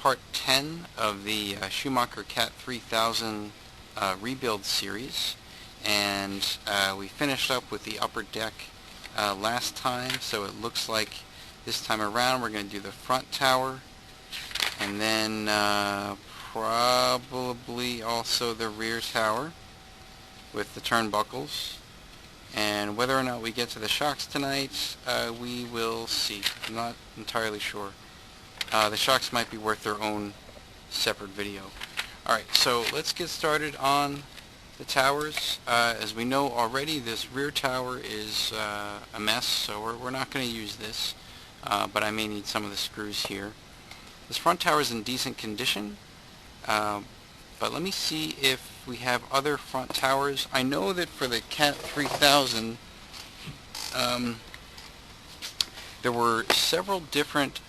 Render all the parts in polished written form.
part 10 of the Schumacher CAT 3000 rebuild series, and we finished up with the upper deck last time, so it looks like this time around we're going to do the front tower, and then probably also the rear tower with the turnbuckles. And whether or not we get to the shocks tonight, we will see. I'm not entirely sure. The shocks might be worth their own separate video. Alright, so let's get started on the towers. As we know already, this rear tower is a mess, so we're not going to use this, but I may need some of the screws here. This front tower is in decent condition, but let me see if we have other front towers. I know that for the CAT 3000, there were several different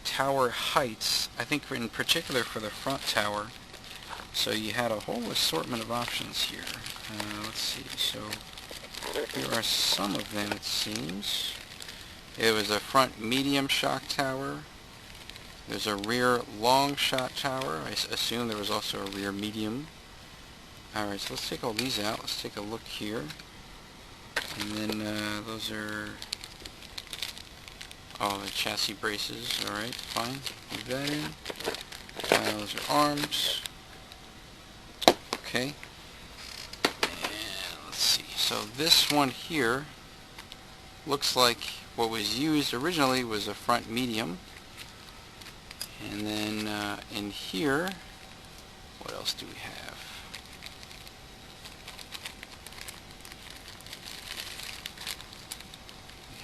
tower heights, I think in particular for the front tower. So you had a whole assortment of options here. Let's see, so here are some of them, it seems. It was a front medium shock tower. There's a rear long shot tower. I assume there was also a rear medium. Alright, so let's take all these out. Let's take a look here. And then those are... oh, the chassis braces. Alright, fine. Leave that in. Those are arms. Okay. And let's see. So this one here looks like what was used originally was a front medium. And then in here, what else do we have?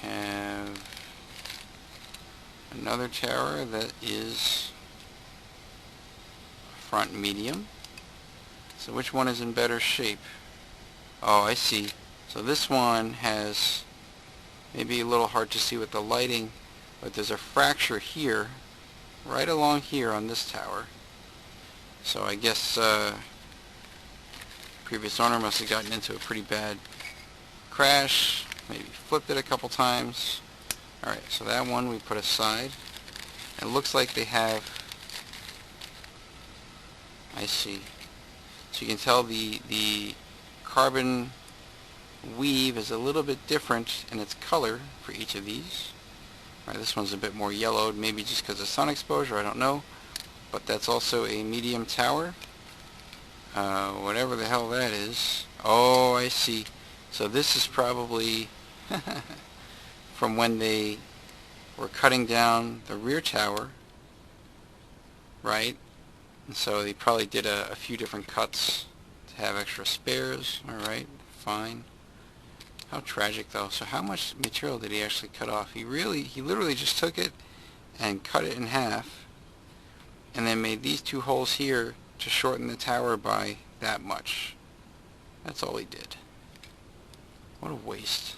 We have another tower that is front medium. So which one is in better shape? Oh, I see. So this one has, maybe a little hard to see with the lighting, but there's a fracture here, right along here on this tower. So I guess previous owner must have gotten into a pretty bad crash, maybe flipped it a couple times. Alright, so that one we put aside. It looks like they have, I see. So you can tell the carbon weave is a little bit different in its color for each of these. Right, this one's a bit more yellowed, maybe just because of sun exposure, I don't know. But that's also a medium tower. Whatever the hell that is. Oh, I see. So this is probably from when they were cutting down the rear tower, right? And so they probably did a few different cuts to have extra spares. Alright, fine. How tragic though. So how much material did he actually cut off? He literally just took it and cut it in half and then made these two holes here to shorten the tower by that much. That's all he did. What a waste.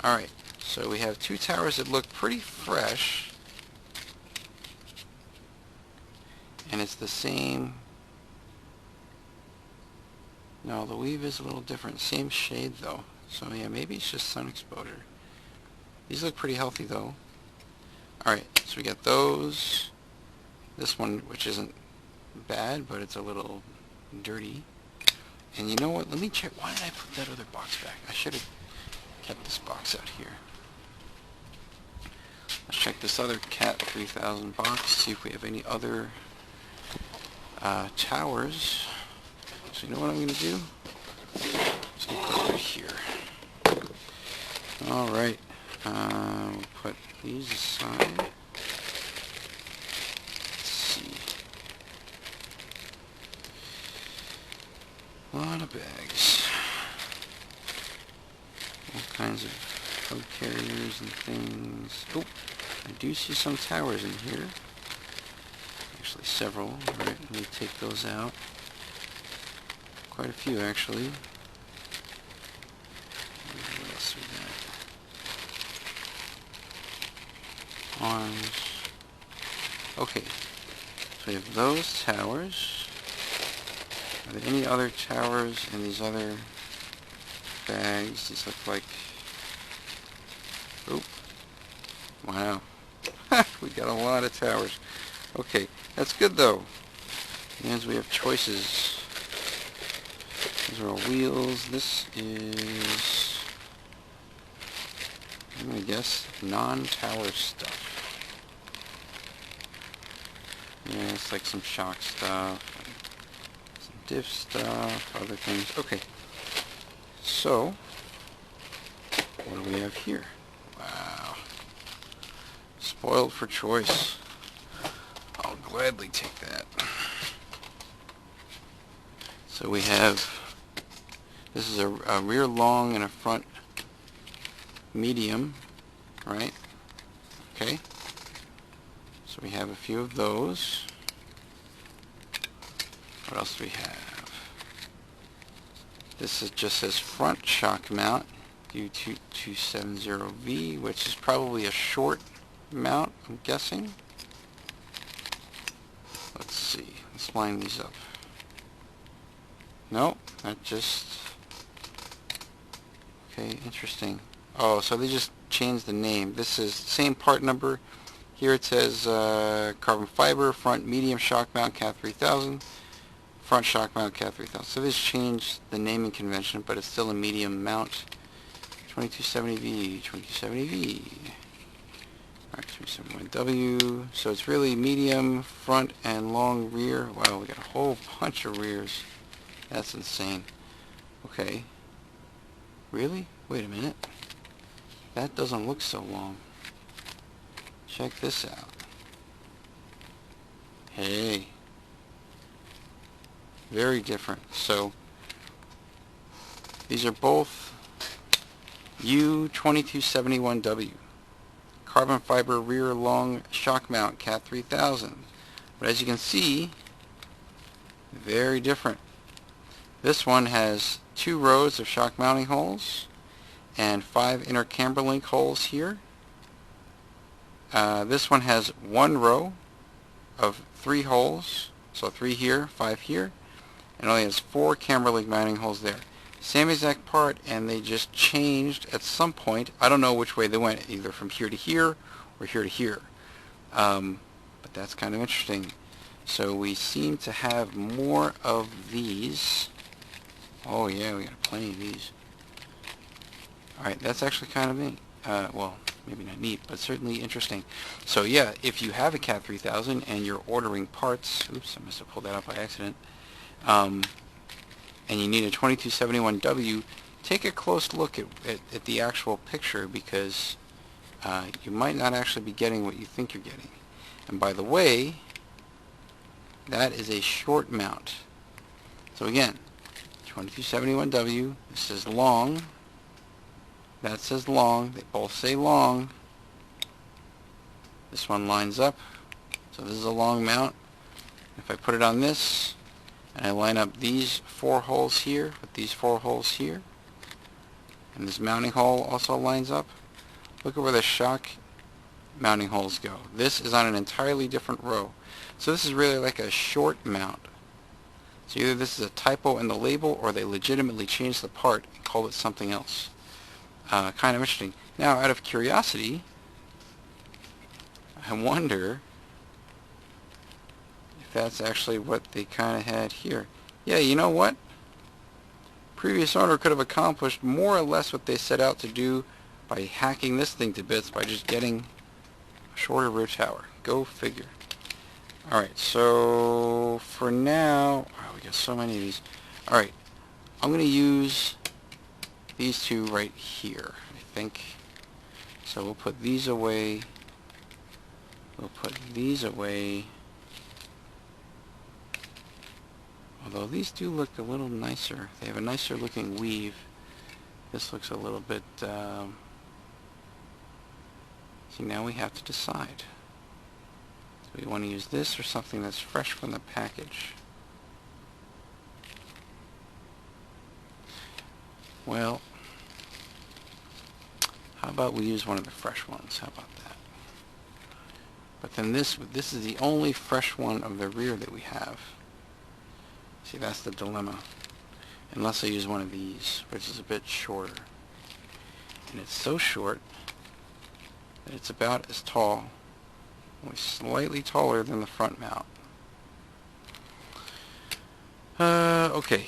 Alright, so we have two towers that look pretty fresh, and it's the same. No, the weave is a little different. Same shade though. So yeah, maybe it's just sun exposure. These look pretty healthy though. Alright, so we got those. This one, which isn't bad, but it's a little dirty. And you know what? Let me check. Why did I put that other box back? I should have kept this box out here. Let's check this other CAT 3000 box, see if we have any other towers. So you know what I'm going to do? Just going to put it right here. Alright. We'll put these aside. Let's see. A lot of bags. All kinds of hub carriers and things. Oh, I do see some towers in here. Actually several. Alright, let me take those out. Quite a few actually. What else we got? Arms. Okay, so we have those towers. Are there any other towers in these other bags? These look like... oop. Wow. We got a lot of towers. Okay, that's good though. As we have choices. These are all wheels. This is, I'm going to guess, non-tower stuff. Yeah, it's like some shock stuff, some diff stuff, other things. Okay, so what do we have here? Wow. Spoiled for choice. I'll gladly take that. So we have, this is a rear long and a front medium, right? Okay. So we have a few of those. What else do we have? This is just says front shock mount U2270V, which is probably a short mount, I'm guessing. Let's see. Let's line these up. Nope, that just... Okay, interesting. Oh, so they just changed the name. This is the same part number. Here it says carbon fiber, front medium shock mount CAT 3000, front shock mount CAT 3000. So they just changed the naming convention, but it's still a medium mount. 2270V, 2270V. Alright, 371W. So it's really medium, front, and long rear. Wow, we got a whole bunch of rears. That's insane. Okay. Really? Wait a minute. That doesn't look so long. Check this out. Hey. Very different. So, these are both U2271W. Carbon fiber rear long shock mount CAT 3000. But as you can see, very different. This one has 2 rows of shock mounting holes and 5 inner camber link holes here. This one has 1 row of 3 holes, so 3 here, 5 here, and only has 4 camber link mounting holes there. Same exact part, and they just changed at some point. I don't know which way they went, either from here to here or here to here. But that's kind of interesting. So we seem to have more of these. Oh yeah, we got plenty of these. Alright, that's actually kind of neat. Well, maybe not neat, but certainly interesting. So yeah, if you have a CAT 3000 and you're ordering parts, oops, I must have pulled that up by accident, and you need a 2271W, take a close look at the actual picture, because you might not actually be getting what you think you're getting. And by the way, that is a short mount. So again, 2271W, this says long, that says long, they both say long. This one lines up, so this is a long mount. If I put it on this, and I line up these 4 holes here with these 4 holes here, and this mounting hole also lines up, look at where the shock mounting holes go. This is on an entirely different row. So this is really like a short mount. So either this is a typo in the label, or they legitimately changed the part and called it something else. Kind of interesting. Now, out of curiosity, I wonder if that's actually what they kind of had here. Yeah, you know what? Previous owner could have accomplished more or less what they set out to do by hacking this thing to bits by just getting a shorter rear tower. Go figure. Alright, so for now, wow, we got so many of these. Alright, I'm going to use these 2 right here, I think. So we'll put these away. We'll put these away. Although these do look a little nicer. They have a nicer looking weave. This looks a little bit... See, now we have to decide. Do we want to use this or something that's fresh from the package? Well, how about we use one of the fresh ones? How about that? But then this is the only fresh one of the rear that we have. See, that's the dilemma. Unless I use one of these, which is a bit shorter. And it's so short that it's about as tall only slightly taller than the front mount. Okay.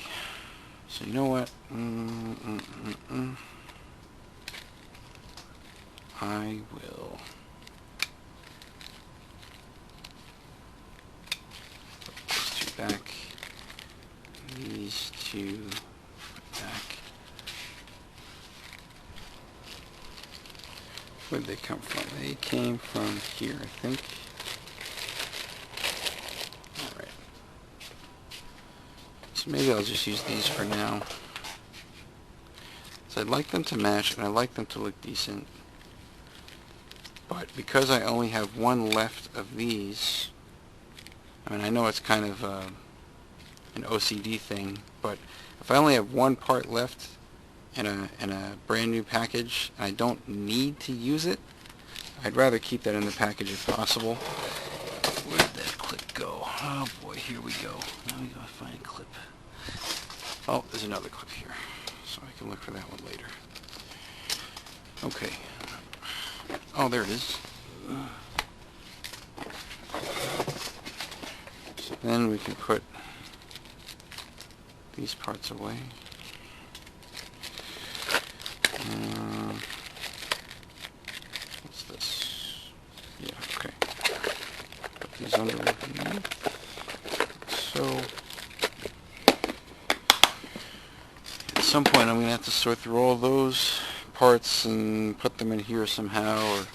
So you know what? I will put these two back. These two back. Where did they come from? They came from here, I think. Alright. So maybe I'll just use these for now. So I'd like them to match, and I'd like them to look decent. But because I only have one left of these, I mean, I know it's kind of an OCD thing, but if I only have one part left in a brand new package, and I don't need to use it, I'd rather keep that in the package if possible. Where did that clip go? Oh boy, here we go. Now we gotta find a clip. Oh, there's another clip here, so I can look for that one later. Okay. Oh, there it is. So then we can put these parts away. What's this? Yeah, okay. Put these underneath. So at some point I'm going to have to sort through all those parts and put them in here somehow, or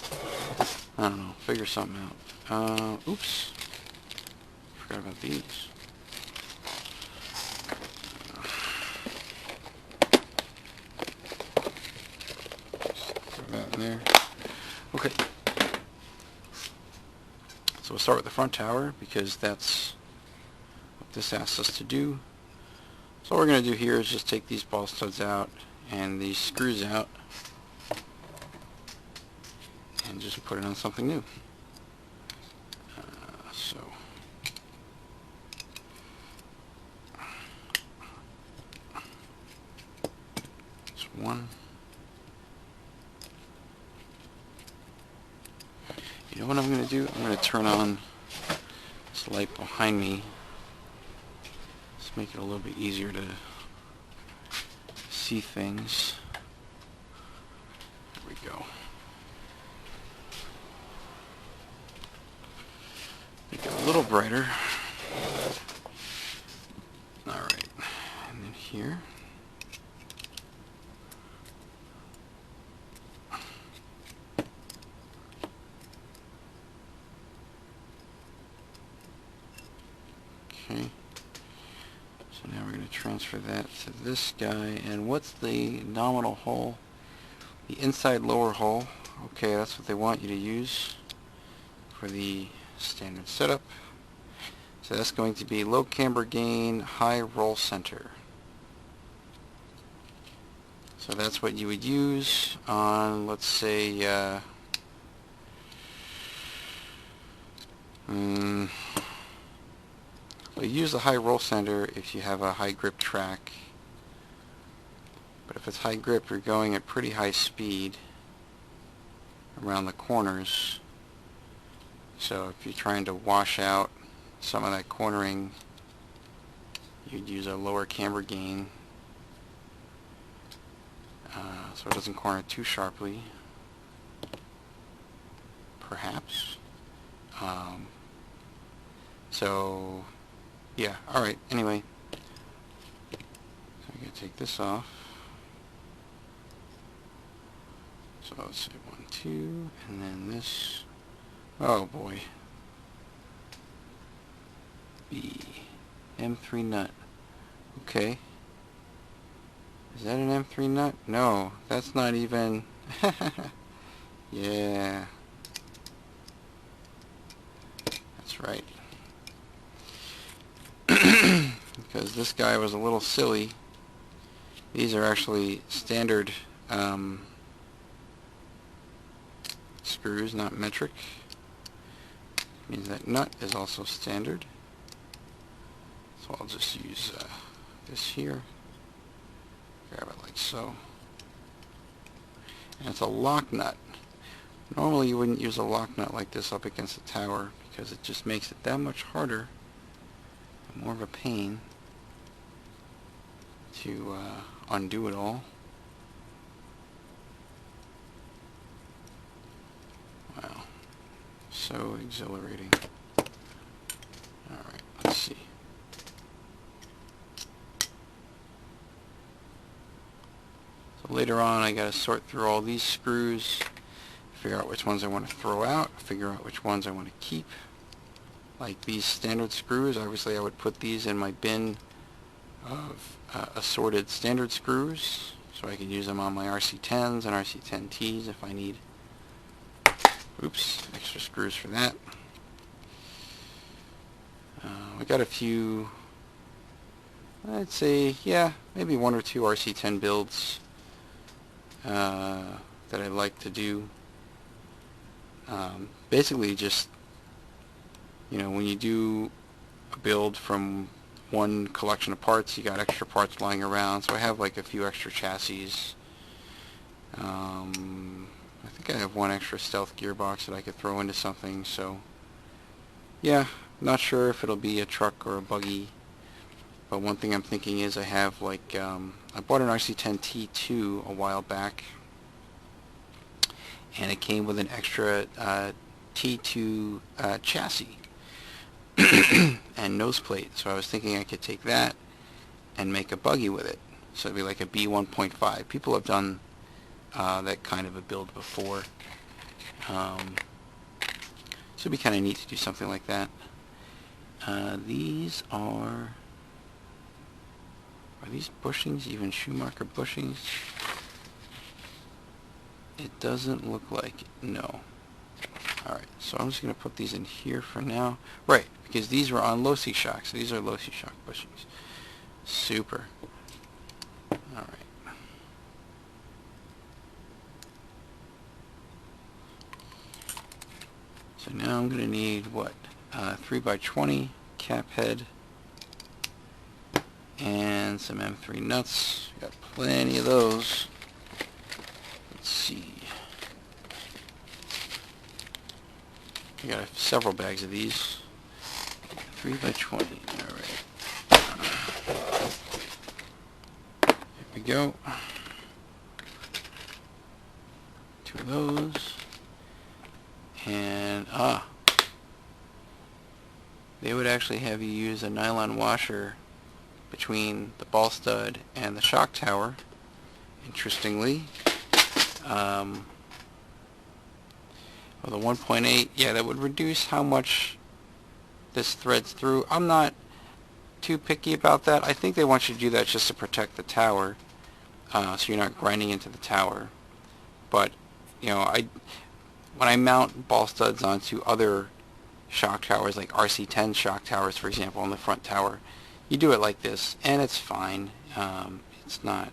I don't know, figure something out. Oops. Forgot about these. Throw that in there. Okay. So we'll start with the front tower because that's what this asks us to do. So all we're going to do here is just take these ball studs out and these screws out and just put it on something new. So that's one. You know what I'm going to do? I'm going to turn on this light behind me. Just make it a little bit easier to see things. There we go. Make it a little brighter. Alright. And then here. Okay. So now we're going to transfer that to this guy. And what's the nominal hole? The inside lower hole. Okay, that's what they want you to use for the standard setup. So that's going to be low camber gain, high roll center. So that's what you would use on, let's say, well, you use the high roll center if you have a high grip track. But if it's high grip, you're going at pretty high speed around the corners. So if you're trying to wash out some of that cornering, you'd use a lower camber gain so it doesn't corner too sharply, perhaps. So yeah, alright, anyway, so I'm going to take this off. So let's say 1, 2, and then this. Oh boy. B. M3 nut. Okay. Is that an M3 nut? No, that's not even... Yeah. That's right. Because this guy was a little silly. These are actually standard screws, not metric. Means that nut is also standard. So I'll just use this here. Grab it like so. And it's a lock nut. Normally you wouldn't use a lock nut like this up against the tower because it just makes it that much harder and more of a pain to undo it all. Wow, so exhilarating. Alright, let's see. So later on I gotta sort through all these screws, figure out which ones I want to throw out, figure out which ones I want to keep. Like these standard screws, obviously I would put these in my bin of assorted standard screws, so I can use them on my RC10s and RC10Ts if I need, oops, extra screws for that. We got a few, I'd say, yeah, maybe one or two RC10 builds that I like to do. Basically just, you know, when you do a build from one collection of parts, you got extra parts lying around, so I have like a few extra chassis. I think I have one extra stealth gearbox that I could throw into something, so yeah, not sure if it'll be a truck or a buggy, but one thing I'm thinking is I have like, I bought an RC10 T2 a while back, and it came with an extra T2 chassis and nose plate, so I was thinking I could take that and make a buggy with it, so it'd be like a B1.5. People have done that kind of a build before, so it'd be kind of neat to do something like that. These are these bushings even Schumacher bushings? It doesn't look like it, no. Alright, so I'm just going to put these in here for now. Right, because these were on low-C shocks. So these are low-C shock bushings. Super. Alright. So now I'm going to need, what, 3x20 cap head and some M3 nuts. Got plenty of those. Let's see. I got several bags of these. 3x20. Alright. Here we go. 2 of those. And, they would actually have you use a nylon washer between the ball stud and the shock tower, interestingly. Well, the 1.8, yeah, that would reduce how much this threads through. I'm not too picky about that. I think they want you to do that just to protect the tower, so you're not grinding into the tower. But, you know, when I mount ball studs onto other shock towers, like RC10 shock towers, for example, on the front tower, you do it like this, and it's fine. It's not,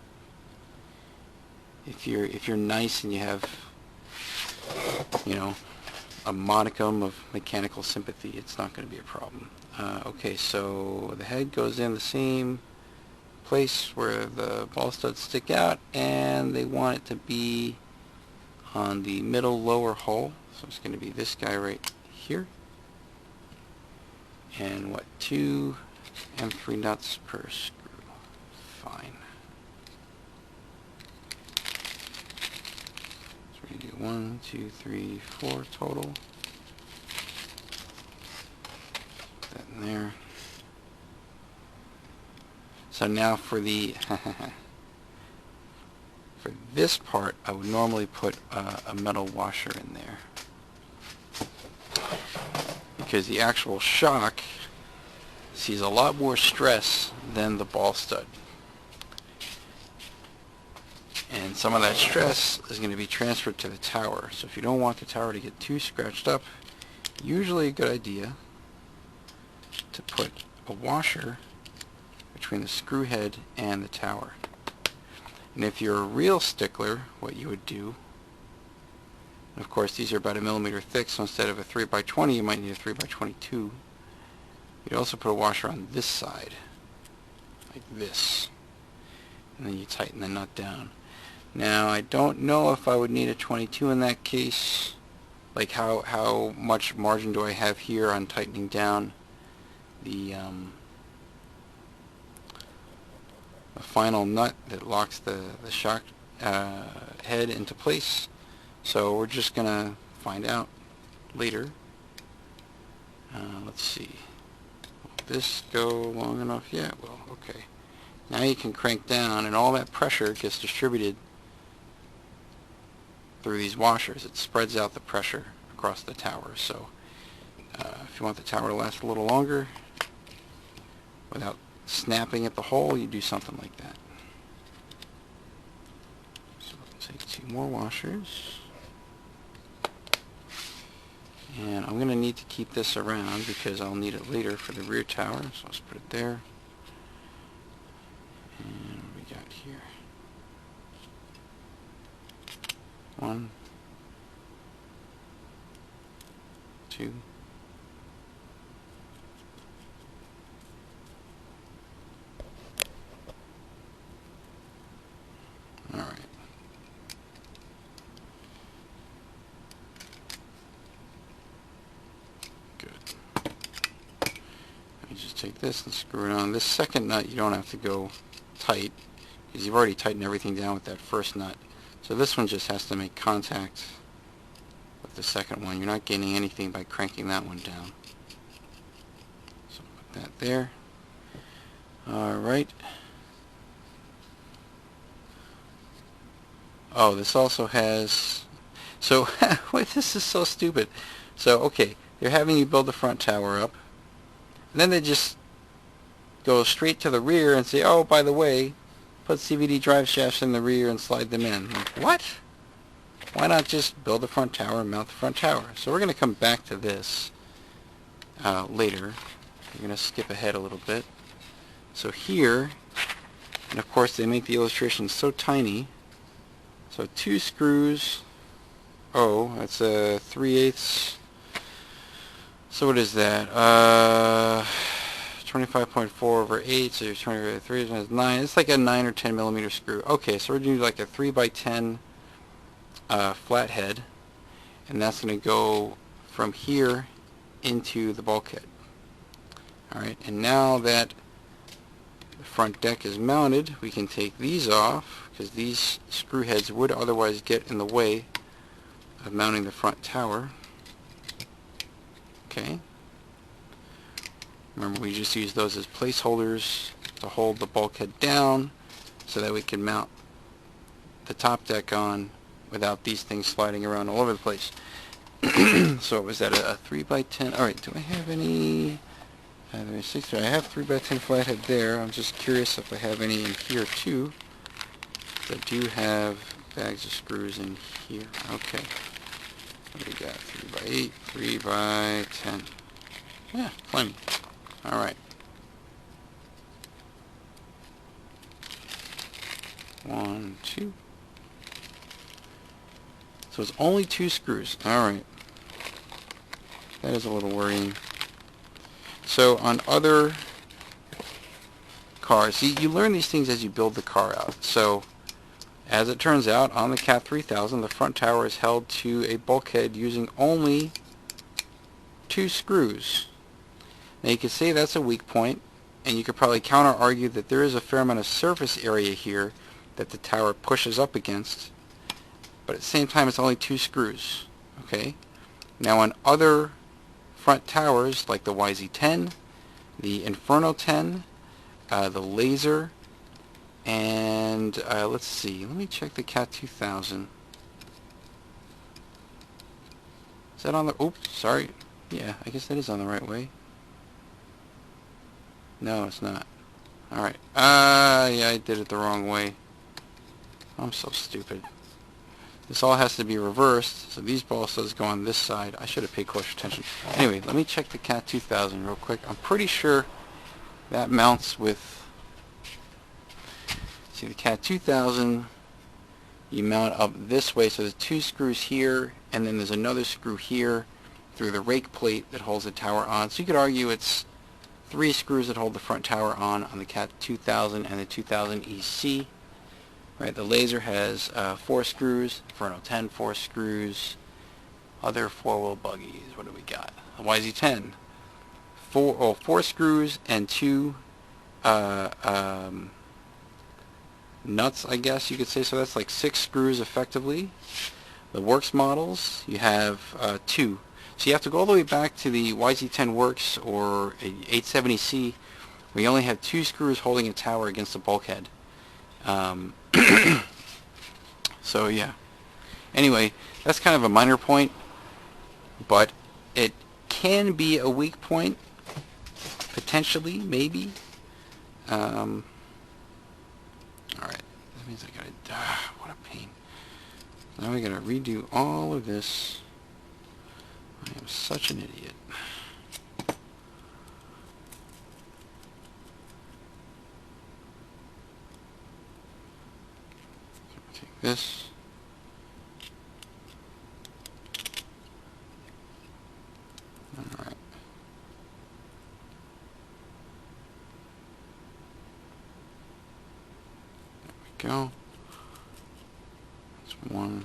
if you're nice and you have, you know, a modicum of mechanical sympathy, it's not going to be a problem. Okay, so the head goes in the same place where the ball studs stick out, and they want it to be on the middle lower hole, so it's going to be this guy right here. And what, 2 M3 nuts per screw. Fine. So we're going to do 1, 2, 3, 4 total. Put that in there. So now for the for this part, I would normally put a metal washer in there, because the actual shock sees a lot more stress than the ball stud. And some of that stress is going to be transferred to the tower. So if you don't want the tower to get too scratched up, usually a good idea to put a washer between the screw head and the tower. And if you're a real stickler, what you would do, and of course these are about 1 millimeter thick, so instead of a 3x20 you might need a 3x22. You'd also put a washer on this side, like this, and then you tighten the nut down. Now I don't know if I would need a 22 in that case. like how much margin do I have here on tightening down the final nut that locks the shock head into place. So we're just gonna find out later. Let's see. Will this go long enough? Yeah, well, okay. Now you can crank down, and all that pressure gets distributed through these washers. It spreads out the pressure across the tower. So if you want the tower to last a little longer without snapping at the hole, you do something like that. So we'll take 2 more washers. And I'm going to need to keep this around because I'll need it later for the rear tower. So let's put it there. And what we got here? 1, 2. All right. Good. Let me just take this and screw it on. This second nut you don't have to go tight because you've already tightened everything down with that first nut. So this one just has to make contact with the second one. You're not gaining anything by cranking that one down. So put that there. Alright. Oh, this also has... So, wait, this is so stupid. So, okay, they're having you build the front tower up. And then they just go straight to the rear and say, oh, by the way, put CVD drive shafts in the rear and slide them in. Like, what? Why not just build the front tower and mount the front tower? So we're going to come back to this later. We're going to skip ahead a little bit. So here, and of course they make the illustration so tiny. So 2 screws. Oh, that's a 3/8. So what is that? 25.4 over 8, so you're 23 times 9. It's like a 9 or 10 millimeter screw. Okay, so we're going to do like a 3x10 flathead, and that's going to go from here into the bulkhead. Alright, and now that the front deck is mounted, we can take these off, because these screw heads would otherwise get in the way of mounting the front tower. Okay. Remember, we just use those as placeholders to hold the bulkhead down so that we can mount the top deck on without these things sliding around all over the place. So was that a 3x10? Alright, do I have any... I have 3x10 flathead there. I'm just curious if I have any in here too. I do have bags of screws in here. Okay. What do we got? 3x8, 3x10. Yeah, plenty. Alright. 1, 2. So it's only 2 screws. Alright. That is a little worrying. So on other cars, you learn these things as you build the car out. So as it turns out, on the CAT 3000, the front tower is held to a bulkhead using only 2 screws. Now you could say that's a weak point, and you could probably counter-argue that there is a fair amount of surface area here that the tower pushes up against, but at the same time it's only 2 screws. Okay. Now on other front towers like the YZ10, the Inferno 10, the Laser, and let's see, let me check the CAT 2000. Is that on the... Oops, sorry. Yeah, I guess that is on the right way. No, it's not. Alright. Yeah, I did it the wrong way. I'm so stupid. This all has to be reversed, so these balsas go on this side. I should have paid closer attention. Anyway, let me check the CAT 2000 real quick. I'm pretty sure that mounts with... See, the CAT 2000, you mount up this way, so there's 2 screws here, and then there's another screw here through the rake plate that holds the tower on. So you could argue it's 3 screws that hold the front tower on the CAT 2000 and the 2000 EC. Right, the Laser has 4 screws, Inferno 10 4 screws, Other four-wheel buggies. What do we got? A YZ10. Four screws and two nuts, I guess you could say. So that's like 6 screws effectively. The Works models, you have 2. So you have to go all the way back to the YZ10 Works or a 870C, where you only have 2 screws holding a tower against the bulkhead. So yeah. Anyway, that's kind of a minor point, but it can be a weak point, potentially, maybe. Alright, that means I gotta, what a pain. Now I gotta redo all of this. I am such an idiot. Take this. Alright. There we go. That's 1.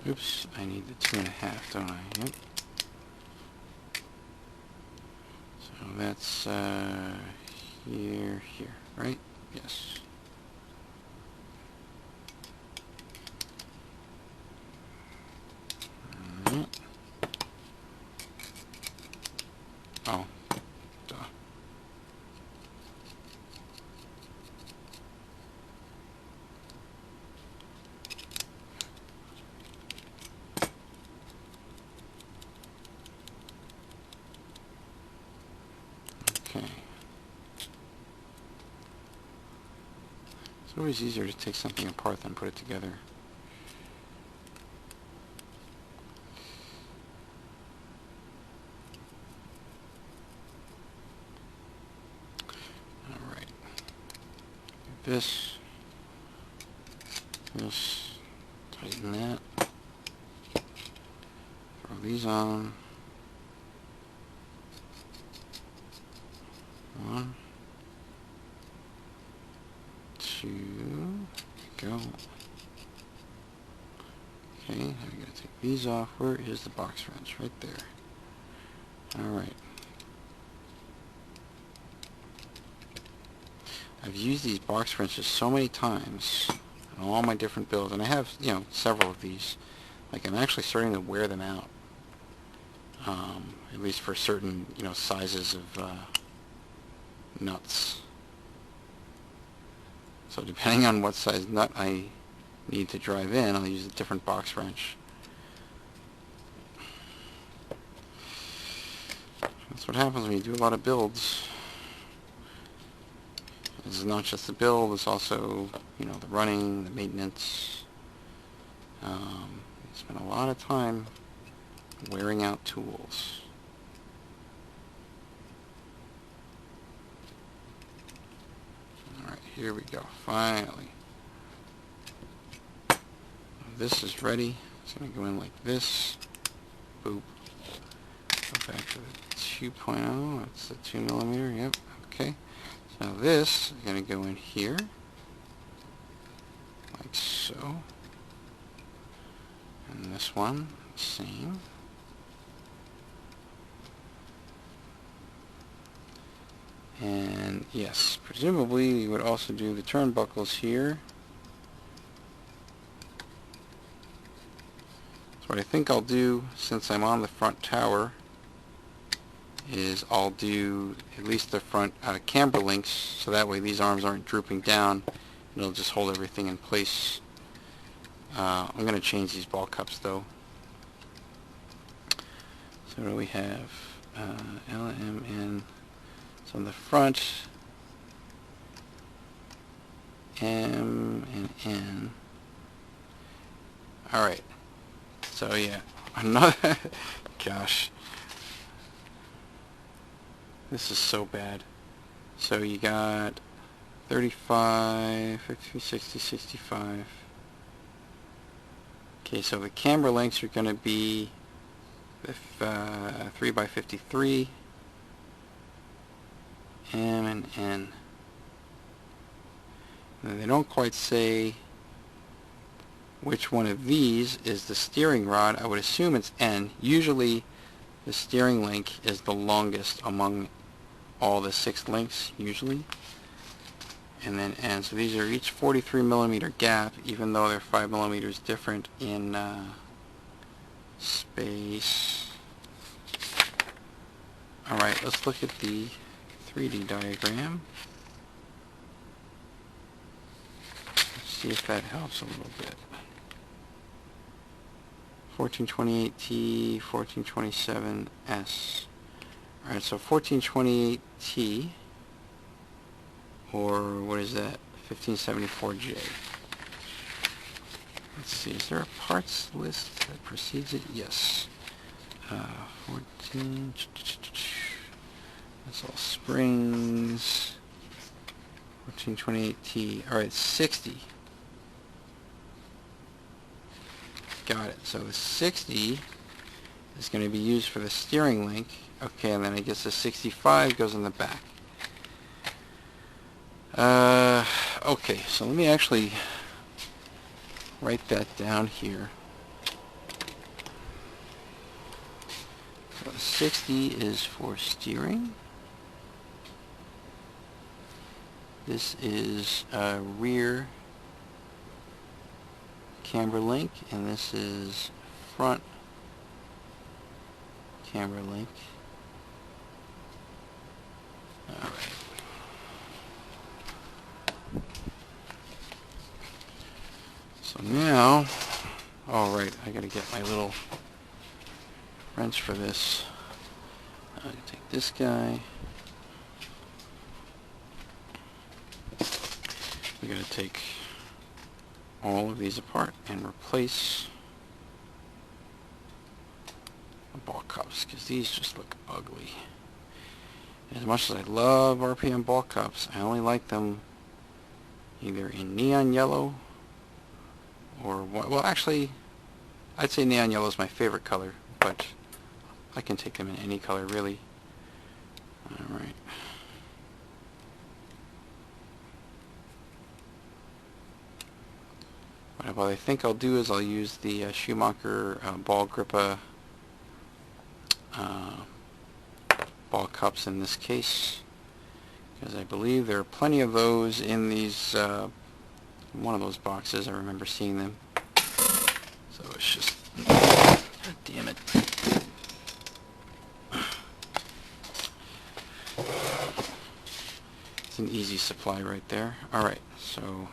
Oops, I need the 2.5, don't I? Yep. So that's here, right? Yes. Oh, duh. Okay. It's always easier to take something apart than put it together. Alright. This. Tighten that. Throw these on. 1, 2, go. Okay, now we gotta take these off. Where is the box wrench? Right there. Alright. I've used these box wrenches so many times on all my different builds, and I have, several of these. Like, I'm actually starting to wear them out. At least for certain, sizes of nuts. So depending on what size nut I need to drive in, I'll use a different box wrench. That's what happens when you do a lot of builds. This is not just the build, it's also, the running, the maintenance. You spend a lot of time wearing out tools. Alright, here we go, finally. This is ready. It's going to go in like this. Boop. Go back to the 2.0. That's the 2mm. Yep. Okay. So this is going to go in here. Like so. And this one, same. And yes, presumably you would also do the turnbuckles here. So what I think I'll do, since I'm on the front tower, is I'll do at least the front camber links, so that way these arms aren't drooping down. It'll just hold everything in place. I'm going to change these ball cups though. So what do we have? L, M, N. So on the front, M and N. Alright. So yeah, another, gosh. This is so bad. So you got 35, 50, 60, 65. Okay, so the camber lengths are going to be 3x53. M and N. And they don't quite say which one of these is the steering rod. I would assume it's N. Usually the steering link is the longest among all the 6 links, usually. And then N. So these are each 43 millimeter gap, even though they're 5 millimeters different in space. Alright, let's look at the 3D diagram. Let's see if that helps a little bit. 1428T, 1427S. Alright, so 1428T, or what is that? 1574J. Let's see, is there a parts list that precedes it? Yes. 14, that's all springs. 1428T, alright, 60. Got it. So the 60 is going to be used for the steering link. Okay, and then I guess the 65 goes in the back. Okay, so let me actually write that down here. So 60 is for steering. This is rear camber link, and this is front camber link. Alright. So now, alright, I gotta get my little wrench for this. I'm gonna take this guy. We're gonna take all of these apart and replace the ball cups, because these just look ugly. As much as I love RPM ball cups, I only like them either in neon yellow or, well, actually I'd say neon yellow is my favorite color, but I can take them in any color really. Alright. What I think I'll do is I'll use the Schumacher ball gripper ball cups in this case, because I believe there are plenty of those in these one of those boxes. I remember seeing them. So it's just, God damn it. It's an easy supply right there. Alright, so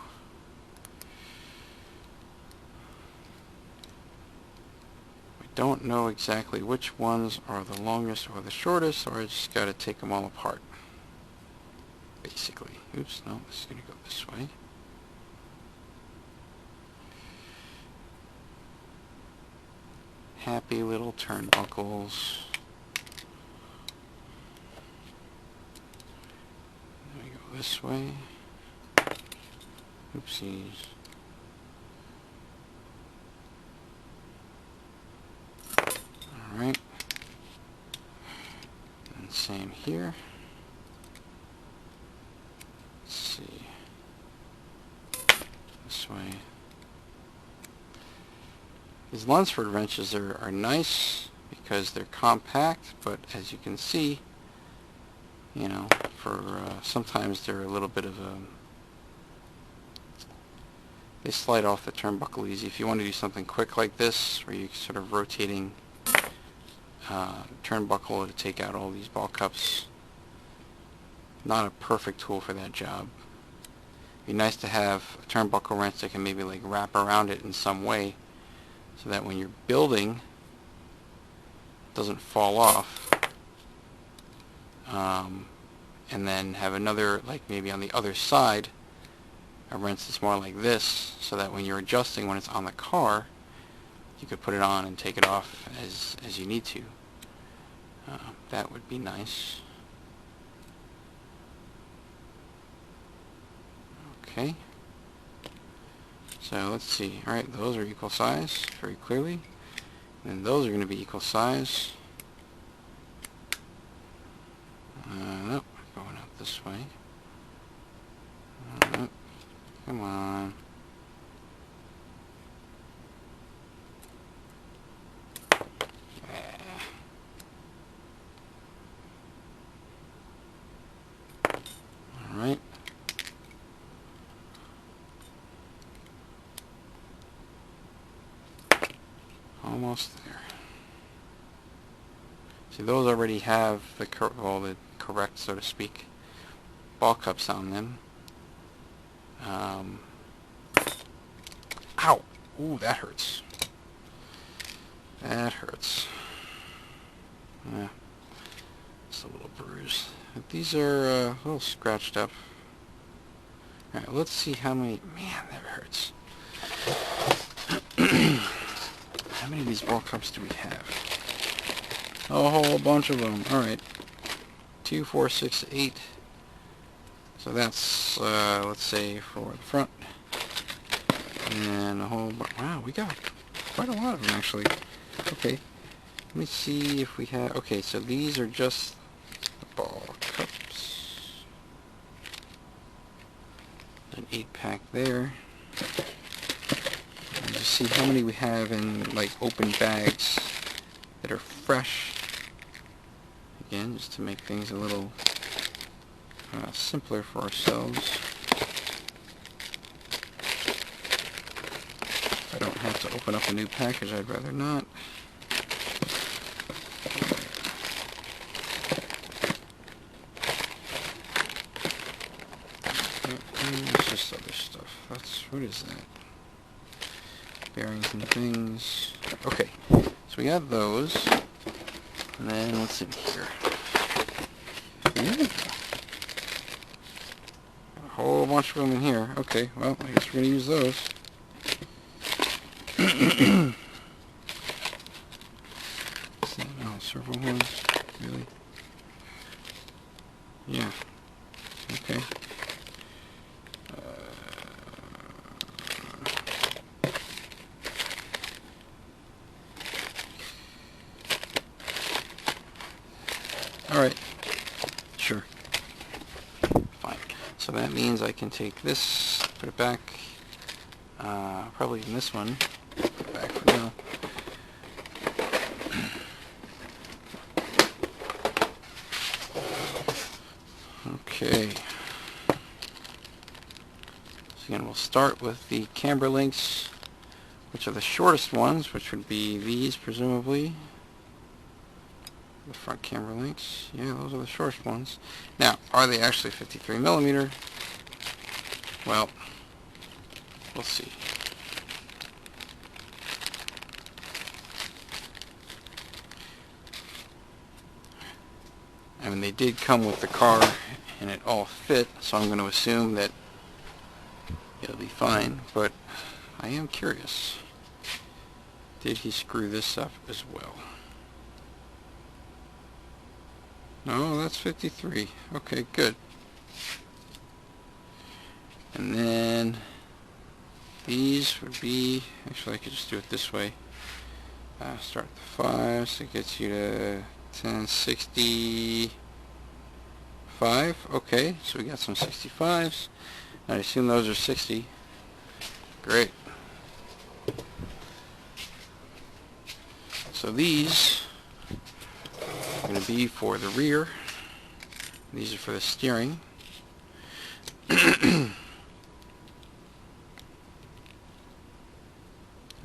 don't know exactly which ones are the longest or the shortest, so I just got to take them all apart, basically. Oops, no, this is going to go this way. Happy little turnbuckles. Then we go this way. Oopsies. Alright, and same here. Let's see, this way. These Lunsford wrenches are nice because they're compact, but as you can see, you know, for sometimes they're a little bit of a, they slide off the turnbuckle easy. If you want to do something quick like this, where you're sort of rotating turnbuckle to take out all these ball cups, not a perfect tool for that job. It'd be nice to have a turnbuckle wrench that can maybe like wrap around it in some way, so that when you're building, it doesn't fall off. And then have another, like maybe on the other side, a wrench that's more like this, so that when you're adjusting, when it's on the car, you could put it on and take it off as you need to. That would be nice. Okay. So let's see. Alright, those are equal size, very clearly. And those are going to be equal size. Nope, going out this way. Come on. almost there. See, those already have the correct, so to speak, ball cups on them. Ow! Ooh, that hurts. That hurts. Yeah, it's a little bruise. But these are a little scratched up. Alright, let's see how many... Man, that hurts. How many of these ball cups do we have? A whole bunch of them. Alright. 2, 4, 6, 8. So that's, let's say, for the front. And a whole bunch. Wow, we got quite a lot of them, actually. Okay. Let me see if we have... Okay, so these are just the ball cups. An 8-pack there. And just see how many we have in, like, open bags that are fresh. Again, just to make things a little simpler for ourselves. If I don't have to open up a new package, I'd rather not. It's just other stuff. What is that? Bearings and things. Okay, so we got those. And then what's in here? Ooh. A whole bunch of them in here. Okay, well, I guess we're going to use those. No, several ones. Really? Yeah. Okay. Alright. Sure. Fine. So that means I can take this, put it back, probably in this one, put it back for now. Okay. So again, we'll start with the camber links, which are the shortest ones, which would be these, presumably. The front camber links. Yeah, those are the shortest ones. Now, are they actually 53 millimeter? Well, we'll see. I mean, they did come with the car, and it all fit, so I'm going to assume that it'll be fine, but I am curious. Did he screw this up as well? No, that's 53. Okay, good. And then these would be, actually I could just do it this way. Start at the 5, so it gets you to 1065. Okay, so we got some 65s. I assume those are 60. Great. So these are going to be for the rear. These are for the steering.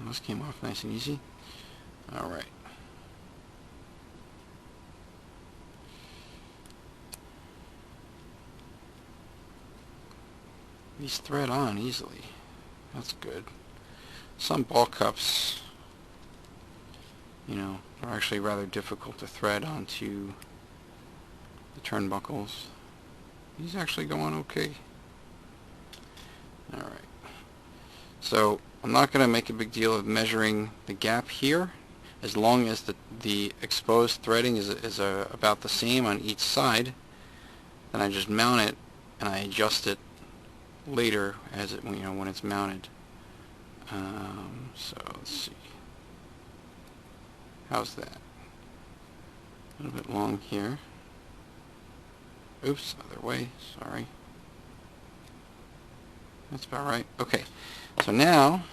Those came off nice and easy. Alright. These thread on easily. That's good. Some ball cups, you know, are actually rather difficult to thread onto the turnbuckles. These actually go on okay. Alright. So I'm not going to make a big deal of measuring the gap here, as long as the exposed threading is about the same on each side. Then I just mount it and I adjust it later as it, you know, when it's mounted. So let's see. How's that? A little bit long here. Oops, other way, sorry. That's about right. Okay, so now,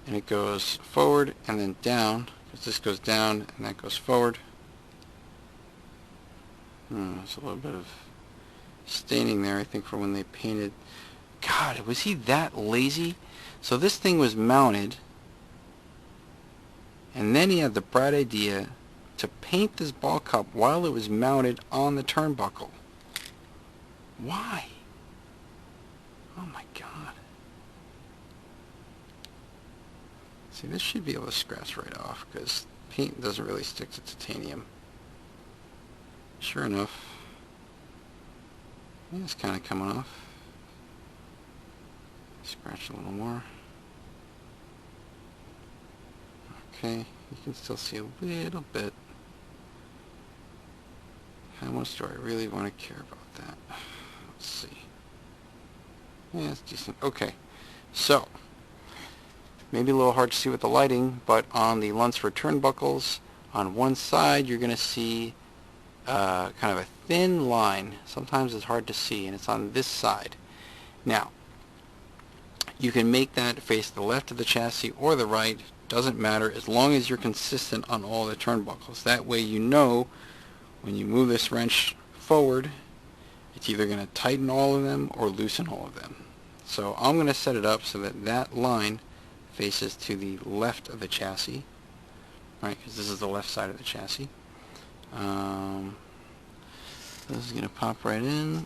and it goes forward and then down, because this goes down and that goes forward. There's a little bit of staining there, I think, from when they painted. God, was he that lazy? So this thing was mounted And then he had the bright idea to paint this ball cup while it was mounted on the turnbuckle. Why? Oh my God. See, this should be able to scratch right off because paint doesn't really stick to titanium. Sure enough, yeah, it's kind of coming off. Scratch a little more. Okay, you can still see a little bit. How much do I really want to care about that? Let's see. Yeah, it's decent. Okay, so maybe a little hard to see with the lighting, but on the Lunsford turnbuckles, on one side you're going to see kind of a thin line. Sometimes it's hard to see, and it's on this side. Now, you can make that face the left of the chassis or the right, doesn't matter, as long as you're consistent on all the turnbuckles. That way you know when you move this wrench forward, it's either going to tighten all of them or loosen all of them. So I'm going to set it up so that that line faces to the left of the chassis, right? Because this is the left side of the chassis. This is going to pop right in.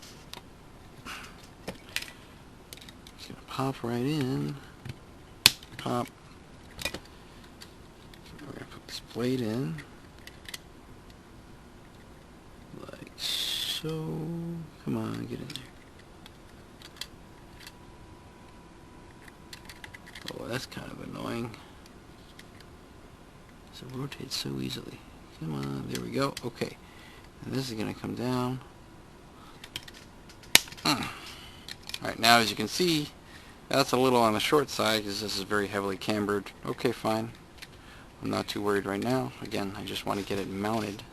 It's going to pop right in. Pop. We're going to put this blade in. Like so. Come on, get in there. Oh, that's kind of annoying. So it rotates so easily. Come on, there we go. Okay. And this is going to come down. Alright, now as you can see, that's a little on the short side because this is very heavily cambered. Okay, fine. I'm not too worried right now. Again, I just want to get it mounted